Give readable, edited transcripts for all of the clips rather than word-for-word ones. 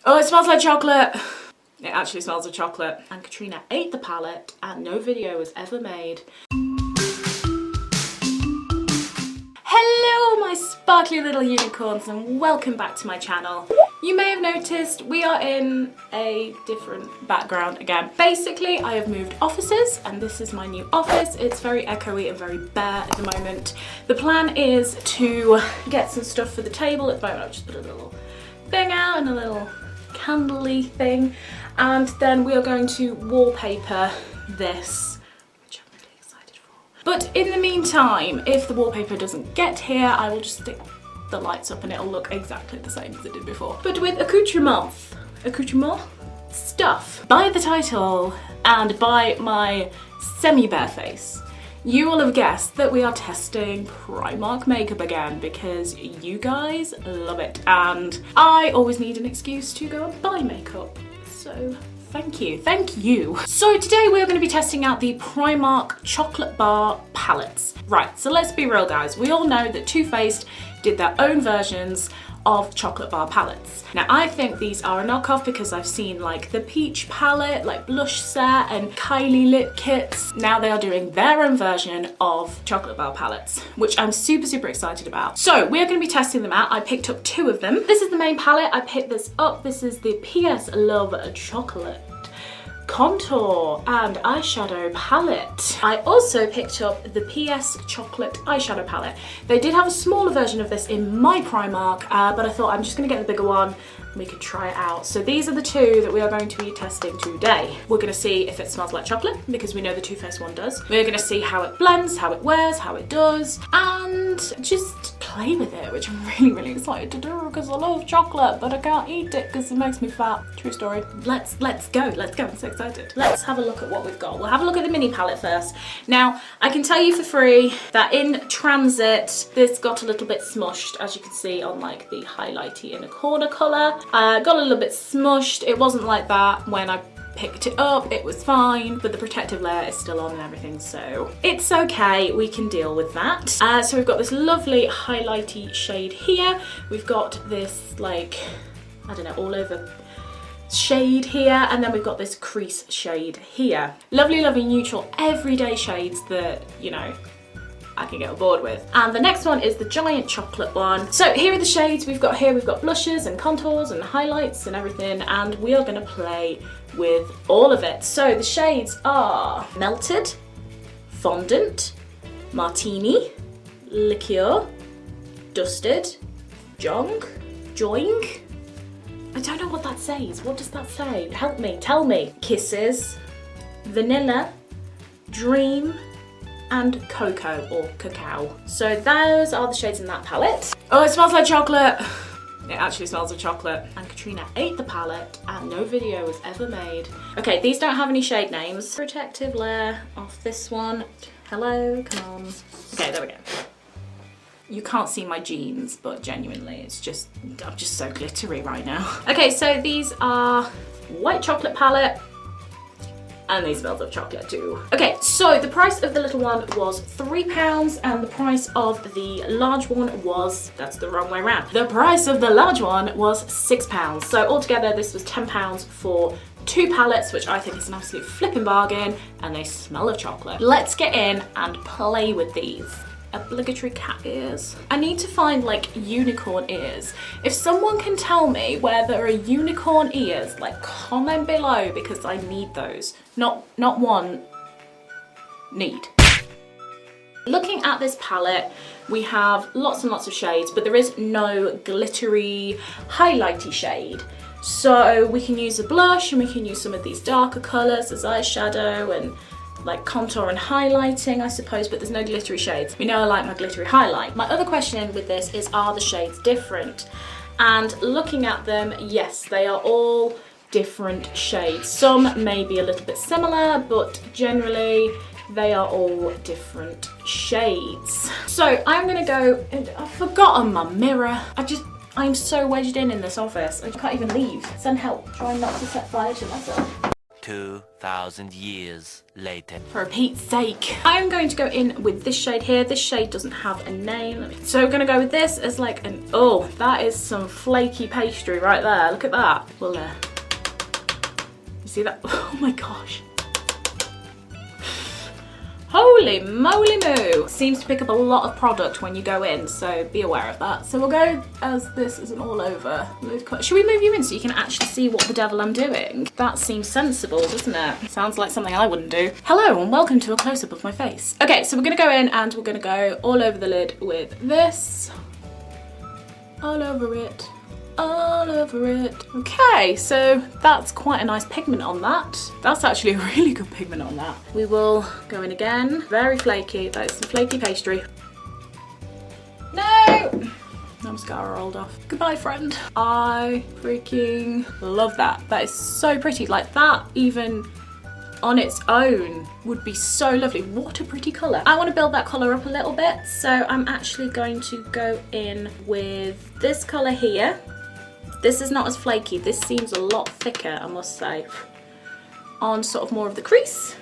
Oh, it smells like chocolate. It actually smells of chocolate. And Katrina ate the palette and no video was ever made. Hello my sparkly little unicorns and welcome back to my channel. You may have noticed we are in a different background again. Basically, I have moved offices and this is my new office. It's very echoey and very bare at the moment. The plan is to get some stuff for the table. At the moment I've just put a little thing out and a little candle-y thing. And then we are going to wallpaper this, which I'm really excited for. But in the meantime, if the wallpaper doesn't get here, I will just stick the lights up and it'll look exactly the same as it did before. But with accoutrement stuff. By the title and by my semi-bare face, you will have guessed that we are testing Primark makeup again because you guys love it and I always need an excuse to go and buy makeup. So thank you. So today we're going to be testing out the Primark chocolate bar palettes. Right, so let's be real guys, we all know that Too Faced did their own versions of chocolate bar palettes. Now I think these are a knockoff because I've seen like the peach palette, like blush set and Kylie lip kits. Now they are doing their own version of chocolate bar palettes, which I'm super excited about. So we're going to be testing them out. I picked up 2 of them. This is the main palette. I picked this up. This is the PS Love Chocolate contour and eyeshadow palette. I also picked up the PS Chocolate eyeshadow palette. They did have a smaller version of this in my Primark, but I thought I'm just gonna get the bigger one and we could try it out. So these are the 2 that we are going to be testing today. We're gonna see if it smells like chocolate because we know the Too Faced one does. We're gonna see how it blends, how it wears, how it does, and just play with it, which I'm really excited to do because I love chocolate, but I can't eat it because it makes me fat. True story. Let's go. I'm so excited. Let's have a look at what we've got. We'll have a look at the mini palette first. Now, I can tell you for free that in transit, this got a little bit smushed, as you can see on like the highlighty inner corner colour. Got a little bit smushed. It wasn't like that when I picked it up, it was fine, but the protective layer is still on and everything, so it's okay, we can deal with that. So we've got this lovely highlighty shade here. We've got this like, I don't know, all over shade here, and then we've got this crease shade here. Lovely neutral everyday shades that, you know, I can get on board with. And the next one is the giant chocolate one. So here are the shades we've got here. We've got blushes and contours and highlights and everything, and we are gonna play with all of it. So the shades are Melted, Fondant, Martini, Liqueur, Dusted, Joing. I don't know what that says. What does that say? Help me, tell me. Kisses, Vanilla, Dream, and Cocoa or Cacao. So those are the shades in that palette. Oh, it smells like chocolate. It actually smells of chocolate. And Katrina ate the palette and no video was ever made. Okay, these don't have any shade names. Protective layer off this one. Hello, come on. Okay, there we go. You can't see my jeans, but genuinely it's just, I'm just so glittery right now. Okay, so these are white chocolate palette. And these smells of chocolate too. Okay, so the price of the little one was £3 and the price of the large one was, that's the wrong way around. The price of the large one was £6. So altogether this was £10 for 2 palettes, which I think is an absolute flipping bargain, and they smell of chocolate. Let's get in and play with these. Obligatory cat ears. I need to find like unicorn ears. If someone can tell me where there are unicorn ears, like comment below because I need those. Not one, need. Looking at this palette, we have lots and lots of shades, but there is no glittery, highlighty shade. So we can use a blush and we can use some of these darker colours as eyeshadow and like contour and highlighting, I suppose, but there's no glittery shades. We know I like my glittery highlight. My other question with this is, are the shades different? And looking at them, yes, they are all different shades. Some may be a little bit similar, but generally they are all different shades. So I'm gonna go, and I've forgotten my mirror. I'm so wedged in this office. I can't even leave. Send help. Trying not to set fire to myself. 2,000 years later. For Pete's sake. I'm going to go in with this shade here. This shade doesn't have a name. So we're gonna go with this as like an, oh, that is some flaky pastry right there. Look at that. Well, you see that? Oh my gosh. Holy moly moo! Seems to pick up a lot of product when you go in, so be aware of that. So we'll go as this is an all over. Should we move you in so you can actually see what the devil I'm doing? That seems sensible, doesn't it? Sounds like something I wouldn't do. Hello and welcome to a close-up of my face. Okay, so we're gonna go in and we're gonna go all over the lid with this. All over it. All over it. Okay, so that's quite a nice pigment on that. That's actually a really good pigment on that. We will go in again. Very flaky. That is some flaky pastry. No! No mascara rolled off. Goodbye, friend. I freaking love that. That is so pretty. Like that, even on its own, would be so lovely. What a pretty colour. I want to build that colour up a little bit, so I'm actually going to go in with this colour here. This is not as flaky. This seems a lot thicker, I must say, on sort of more of the crease.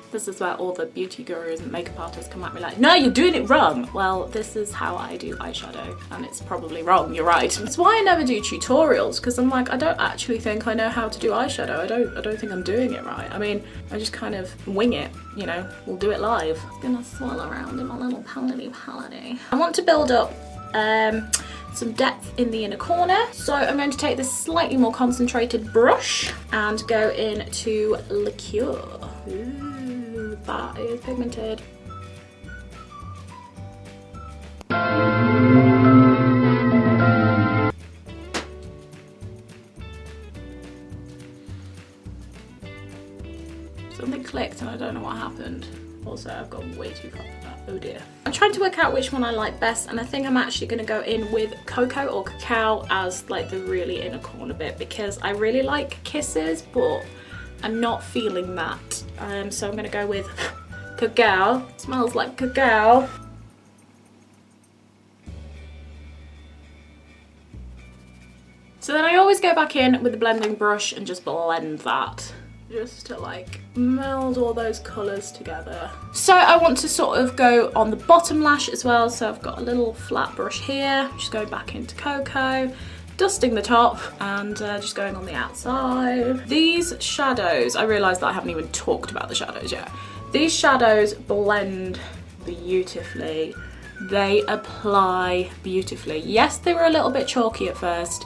This is where all the beauty gurus and makeup artists come at me like, no, you're doing it wrong. Well, this is how I do eyeshadow, and it's probably wrong, you're right. That's why I never do tutorials, because I'm like, I don't actually think I know how to do eyeshadow. I don't think I'm doing it right. I mean, I just kind of wing it, you know, we'll do it live. I'm gonna swirl around in my little palette-y. I want to build up some depth in the inner corner. So I'm going to take this slightly more concentrated brush and go into liqueur. Ooh, that is pigmented. Something clicked and I don't know what happened. Also, I've gone way too far for that. Oh dear. I'm trying to work out which one I like best, and I think I'm actually going to go in with cocoa or cacao as like the really inner corner bit, because I really like kisses, but I'm not feeling that. So I'm going to go with cacao. Smells like cacao. So then I always go back in with the blending brush and just blend that, just to like meld all those colours together. So I want to sort of go on the bottom lash as well, so I've got a little flat brush here, just going back into cocoa, dusting the top, and just going on the outside. These shadows, I realise that I haven't even talked about the shadows yet. These shadows blend beautifully. They apply beautifully. Yes, they were a little bit chalky at first,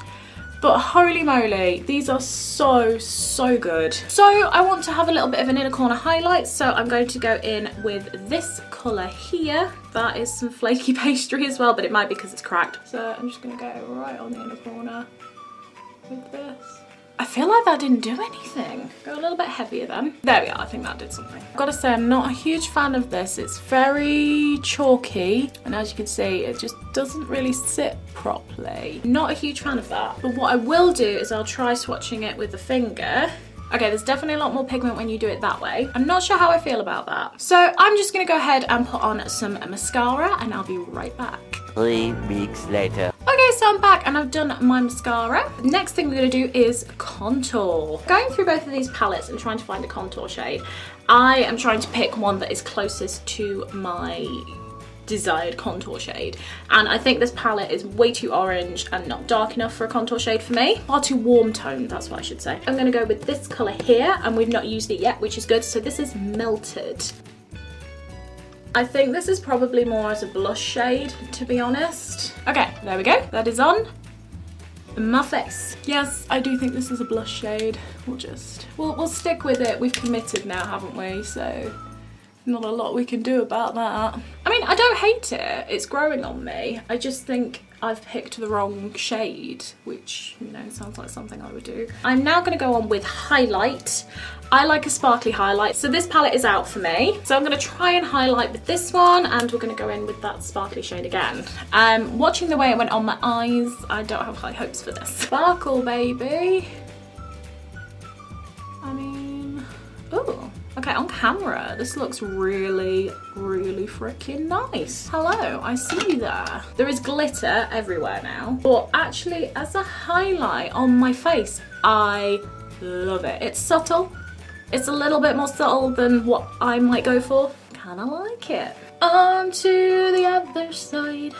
but holy moly, these are so, so good. So I want to have a little bit of an inner corner highlight, so I'm going to go in with this colour here. That is some flaky pastry as well, but it might be because it's cracked. So I'm just gonna go right on the inner corner with this. I feel like that didn't do anything. Go a little bit heavier then. There we are, I think that did something. I've got to say, I'm not a huge fan of this. It's very chalky, and as you can see, it just doesn't really sit properly. Not a huge fan of that. But what I will do is I'll try swatching it with the finger. Okay, there's definitely a lot more pigment when you do it that way. I'm not sure how I feel about that. So I'm just gonna go ahead and put on some mascara, and I'll be right back. 3 weeks later. Okay, so I'm back and I've done my mascara. The next thing we're gonna do is contour. Going through both of these palettes and trying to find a contour shade, I am trying to pick one that is closest to my desired contour shade, and I think this palette is way too orange and not dark enough for a contour shade for me. Far too warm toned, that's what I should say. I'm gonna go with this colour here, and we've not used it yet, which is good. So this is Melted. I think this is probably more as a blush shade, to be honest. Okay, there we go. That is on my face. Yes, I do think this is a blush shade. We'll stick with it. We've committed now, haven't we? So not a lot we can do about that. I mean, I don't hate it. It's growing on me. I just think I've picked the wrong shade, which, you know, sounds like something I would do. I'm now gonna go on with highlight. I like a sparkly highlight, so this palette is out for me. So I'm gonna try and highlight with this one, and we're gonna go in with that sparkly shade again. Watching the way it went on my eyes, I don't have high hopes for this. Sparkle, baby. I mean, ooh. Okay, on camera, this looks really, really freaking nice. Hello, I see you there. There is glitter everywhere now, but actually as a highlight on my face, I love it. It's subtle. It's a little bit more subtle than what I might go for. Kinda like it. On to the other side.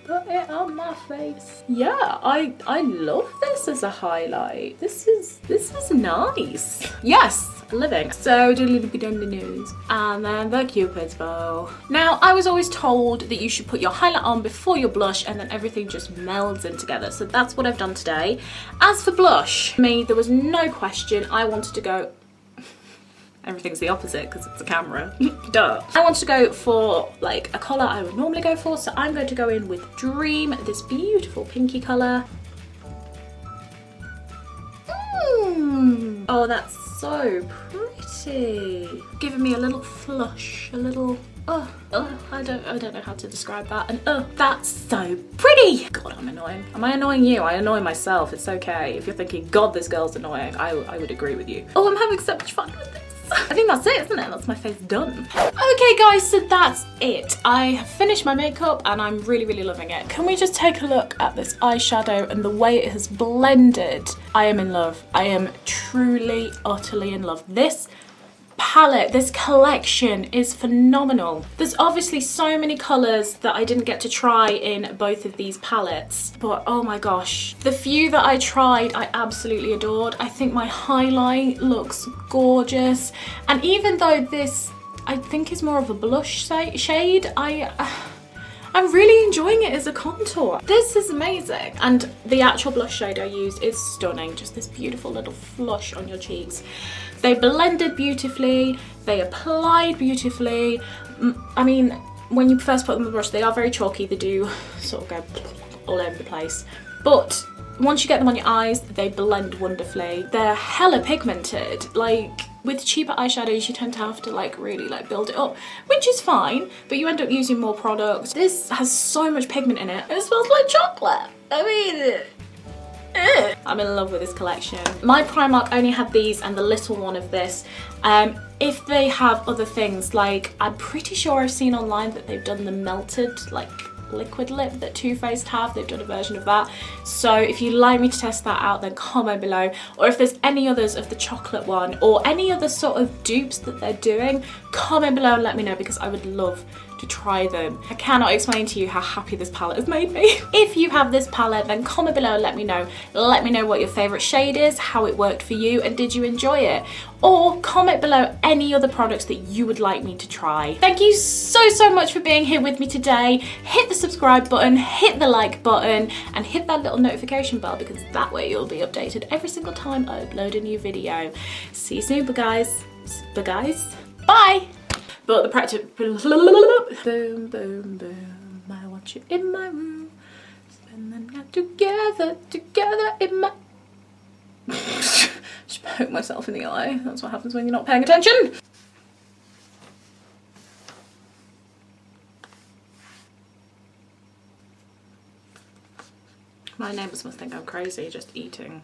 Put it on my face. Yeah, I love this as a highlight. This is nice. Yes, living. So do a little bit on the nose. And then the Cupid's bow. Now, I was always told that you should put your highlight on before your blush and then everything just melds in together. So that's what I've done today. As for blush, me, there was no question. I wanted to go, everything's the opposite because it's a camera. Duh. I want to go for like a colour I would normally go for, so I'm going to go in with Dream, this beautiful pinky colour. Oh, that's so pretty. Giving me a little flush, a little, I don't know how to describe that. And that's so pretty. God, I'm annoying. Am I annoying you? I annoy myself. It's okay. If you're thinking, God, this girl's annoying, I would agree with you. Oh, I'm having so much fun with this. I think that's it, isn't it? That's my face done. Okay guys, so that's it. I have finished my makeup and I'm really, really loving it. Can we just take a look at this eyeshadow and the way it has blended? I am in love. I am truly, utterly in love. This palette, this collection is phenomenal. There's obviously so many colours that I didn't get to try in both of these palettes, but oh my gosh, the few that I tried I absolutely adored. I think my highlight looks gorgeous, and even though this I think is more of a blush shade, I'm really enjoying it as a contour. This is amazing. And the actual blush shade I used is stunning. Just this beautiful little flush on your cheeks. They blended beautifully. They applied beautifully. I mean, when you first put them on the brush, they are very chalky. They do sort of go all over the place. But once you get them on your eyes, they blend wonderfully. They're hella pigmented. Like, with cheaper eyeshadows, you tend to have to like really like build it up, which is fine, but you end up using more product. This has so much pigment in it. It smells like chocolate. I mean, I'm in love with this collection. My Primark only had these and the little one of this. If they have other things, like I'm pretty sure I've seen online that they've done the melted like liquid lip that Too Faced have. They've done a version of that. So if you'd like me to test that out, then comment below. Or if there's any others of the chocolate one or any other sort of dupes that they're doing, comment below and let me know, because I would love to try them. I cannot explain to you how happy this palette has made me. If you have this palette, then comment below and let me know. Let me know what your favourite shade is, how it worked for you, and did you enjoy it? Or comment below any other products that you would like me to try. Thank you so much for being here with me today. Hit the subscribe button, hit the like button, and hit that little notification bell, because that way you'll be updated every single time I upload a new video. See you soon, guys. Bye! But the practice, boom, boom, boom, I want you in my room, spend the night together in my, just poke myself in the eye. That's what happens when you're not paying attention. My neighbours must think I'm crazy just eating.